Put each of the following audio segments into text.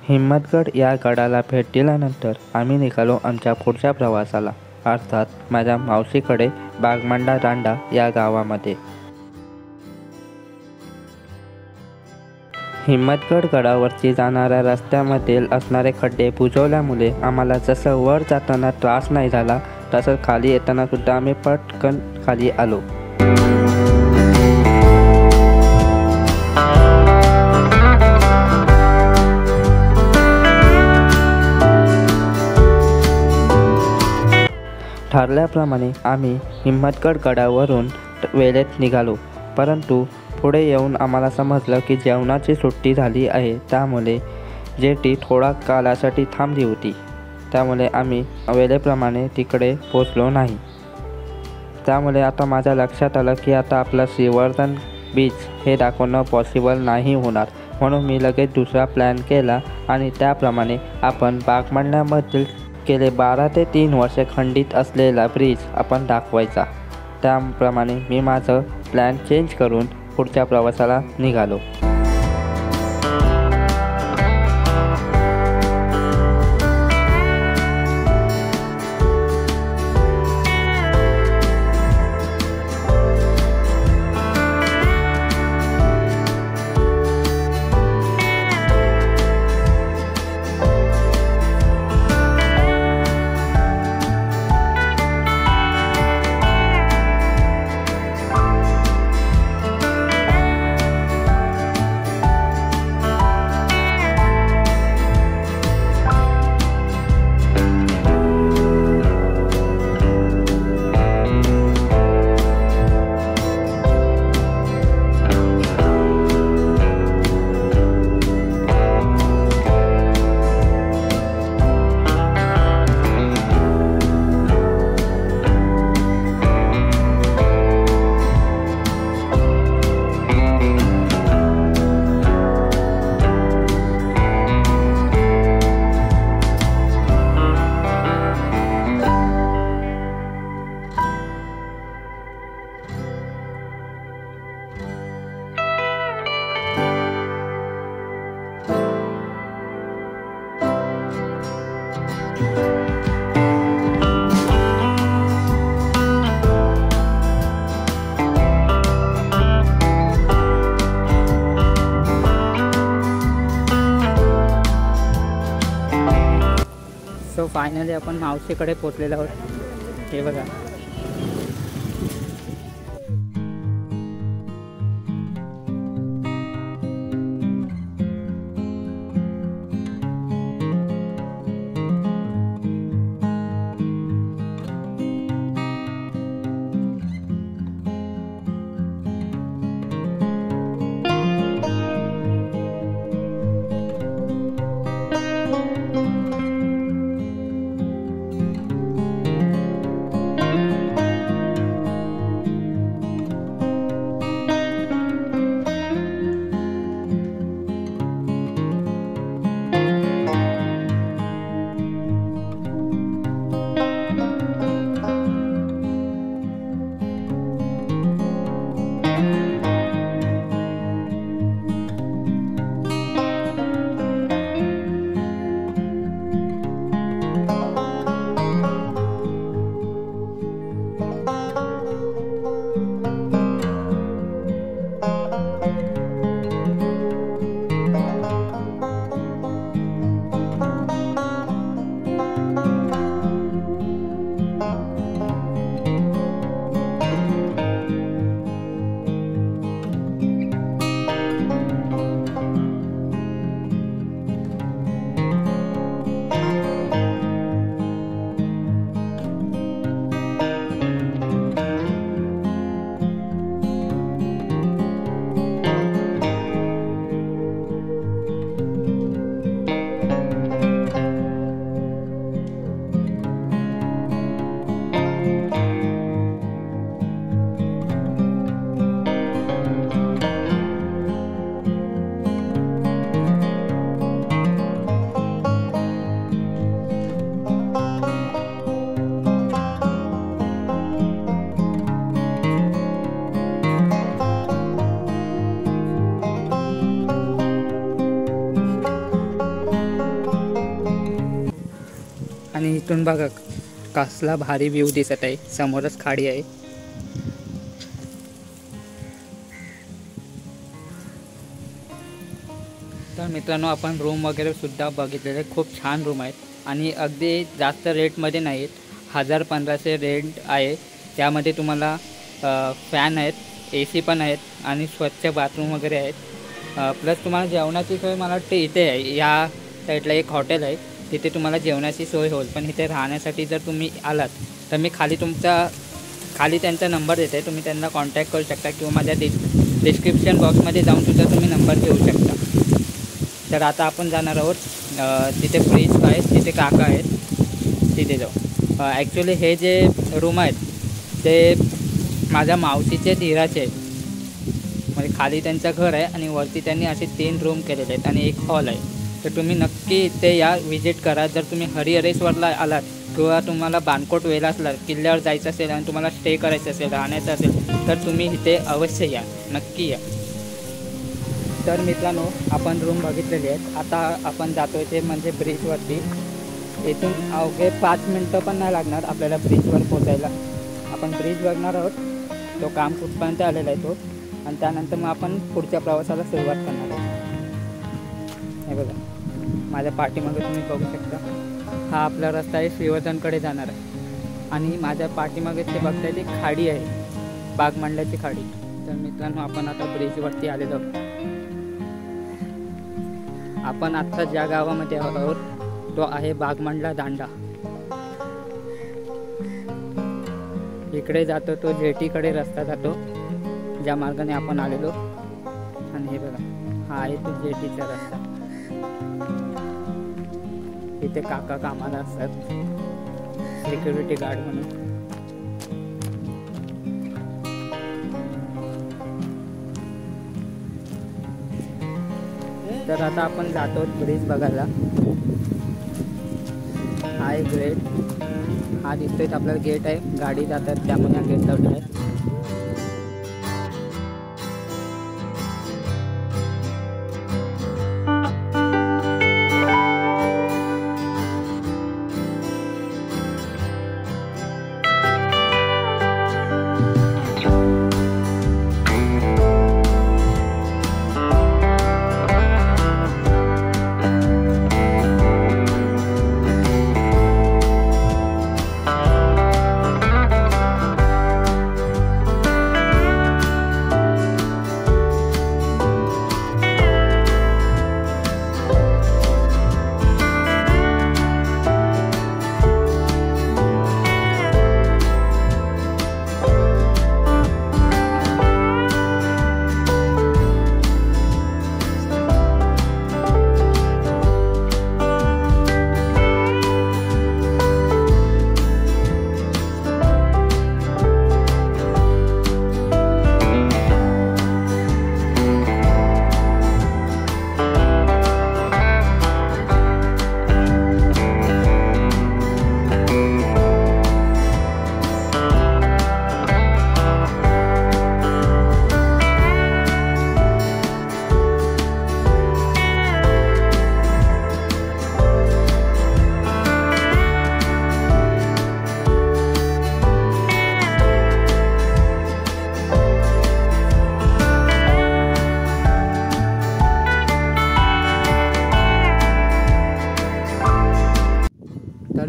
हिम्मतगड या गडाला भेट दिल्यानंतर आम्ही निघालो आमच्या पुढच्या प्रवासाला, अर्थात माझ्या मावशीकडे बागमांडा रांडा या गावामध्ये. हिम्मतगड गडावरती जाणाऱ्या रस्त्यामधील असणारे खड्डे बुजवल्यामुळे आम्हाला जसं वर जाताना त्रास नाही झाला, तसं खाली येताना सुद्धा आम्ही पटकन खाली आलो. ठरल्याप्रमाणे आम्ही हिम्मतगड गडावरून वेळेत निघालो, परंतु पुढे येऊन आम्हाला समजलं की जेवणाची सुट्टी झाली आहे. त्यामुळे जेटी थोडा काळासाठी थांबली होती, त्यामुळे आम्ही वेळेप्रमाणे तिकडे पोचलो नाही. त्यामुळे आता माझ्या लक्षात आलं की आता आपलं श्रीवर्धन बीच हे दाखवणं पॉसिबल नाही होणार, म्हणून मी लगेच दुसरा प्लॅन केला आणि त्याप्रमाणे आपण बागमांड्यामधील गेले 12 ते 3 वर्षे खंडित असलेला ब्रिज आपण दाखवायचा. त्याप्रमाणे मी माझं प्लॅन चेंज करून पुढच्या प्रवासाला निघालो. सो फायनली आपण मावशीकडे पोचलेलो आहोत. हे बघा, आणि इथून बघा कसला भारी व्ह्यू दिसत आहे, समोरच खाडी आहे. तर मित्रांनो आपण रूम वगैरे सुद्धा बघितलेले, खूप छान रूम आहेत आणि अगदी जास्त रेटमध्ये नाहीत. 1000-1500 रेंट आहे. त्यामध्ये तुम्हाला फॅन आहेत, AC पण आहेत आणि स्वच्छ बाथरूम वगैरे आहेत. प्लस तुम्हाला जेवणाची सोय मला वाटते इथे आहे. या साईडला एक हॉटेल आहे, तिथे तुम्हाला जेवणाची सोय होईल. पण इथे राहण्यासाठी जर तुम्ही आलात तर मी खाली त्यांचा नंबर देते, तुम्ही त्यांना कॉन्टॅक्ट करू शकता किंवा माझ्या डिस्क्रिप्शन बॉक्समध्ये जाऊन सुद्धा तुम्ही नंबर घेऊ शकता. तर आता आपण जाणार आहोत तिथे फ्रीज आहे, तिथे काका आहेत, तिथे जाऊ. ॲक्च्युली हे जे रूम आहेत ते माझ्या मावशीचे धीराचे आहेत. म्हणजे खाली त्यांचं घर आहे आणि वरती त्यांनी असे 3 रूम केलेले आहेत आणि एक हॉल आहे. तर तुम्ही नक्की इथे या, विजिट करा. जर तुम्ही हरिहरेश्वरला आलात किंवा तुम्हाला बाणकोट वेलासला किल्ल्यावर जायचं असेल आणि तुम्हाला स्टे करायचं असेल, राहण्याचं असेल, तर तुम्ही इथे अवश्य या, नक्की या. तर मित्रांनो आपण रूम बघितलेली आहेत. आता आपण जातो आहे ते म्हणजे ब्रिजवरती. इथून अवघे 5 मिनटं पण नाही लागणार आपल्याला ब्रिजवर पोचायला. आपण ब्रिज बघणार आहोत, तो काम कुठपर्यंत आलेला आहे तो, आणि त्यानंतर मग आपण पुढच्या प्रवासाला सुरुवात करणार आहोत. हे बघा माझ्या पाठीमागे तुम्ही बघू शकता, हा आपला रस्ता आहे श्रीवर्धनकडे जाणार आहे. आणि माझ्या पाठीमागे ते बघताय ती खाडी आहे, बागमांडल्याची खाडी. तर मित्रांनो आपण आता ब्रिजवरती आलेलो आहोत. आपण आत्ता ज्या गावामध्ये आहोत तो आहे बागमांडला दांडा. इकडे जातो तो जेटीकडे रस्ता जातो, ज्या मार्गाने आपण आलेलो. आणि हे बघा हा आहे तो जेटीचा रस्ता. इथे काका कामाला असतात, सिक्युरिटी गार्ड म्हणून. तर आता आपण जातो ब्रिज बघायला. हा एक गेट, हा दिसतोय आपल्याला गेट आहे, गाडी जातात त्यामुळे हा गेट लावला आहे.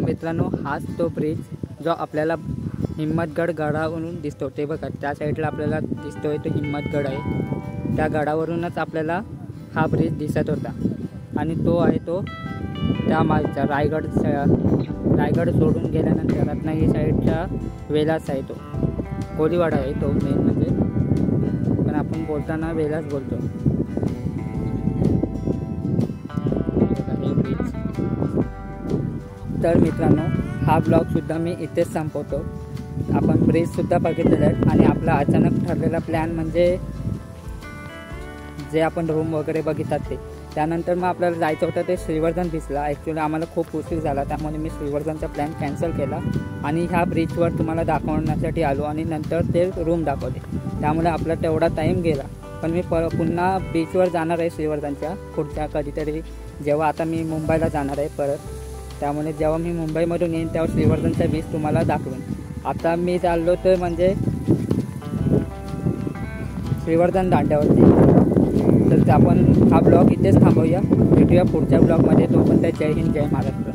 मित्रांनो हाच तो ब्रिज जो आपल्याला हिम्मतगड गडावरून दिसतो. ते बघा त्या साईडला आपल्याला दिसतोय तो हिम्मतगड आहे. त्या गडावरूनच आपल्याला हा ब्रिज दिसत होता. आणि तो आहे तो त्या मागचा रायगड सोडून गेल्यानंतर रत्नागिरी साईडच्या वेलास आहे तो. कोळीवाडा आहे तो मेन म्हणजे, पण आपण बोलताना वेलास बोलतो. तर मित्रांनो हा ब्लॉगसुद्धा मी इथेच संपवतो. आपण ब्रिजसुद्धा बघितलेलं आहे आणि आपला अचानक ठरलेला प्लॅन म्हणजे जे आपण रूम वगैरे बघिततात ते. त्यानंतर मग आपल्याला जायचं होतं ते श्रीवर्धन बीचला. ॲक्च्युली आम्हाला खूप उशीर झाला त्यामुळे मी श्रीवर्धनचा प्लॅन कॅन्सल केला आणि ह्या ब्रिजवर तुम्हाला दाखवण्यासाठी आलो आणि नंतर ते रूम दाखवले. त्यामुळे आपला तेवढा टाईम गेला. पण मी पुन्हा बीचवर जाणार आहे श्रीवर्धनच्या पुढच्या कधीतरी, जेव्हा आता मी मुंबईला जाणार आहे परत. त्यामुळे जेव्हा मी मुंबईमधून येईन तेव्हा श्रीवर्धनचा बीच तुम्हाला दाखवेन. आता मी चाललो तर म्हणजे श्रीवर्धन दांड्यावरती. तर आपण हा ब्लॉग इथेच थांबवूया. भेटूया पुढच्या ब्लॉगमध्ये. तोपर्यंत जय हिंद, जय महाराष्ट्र.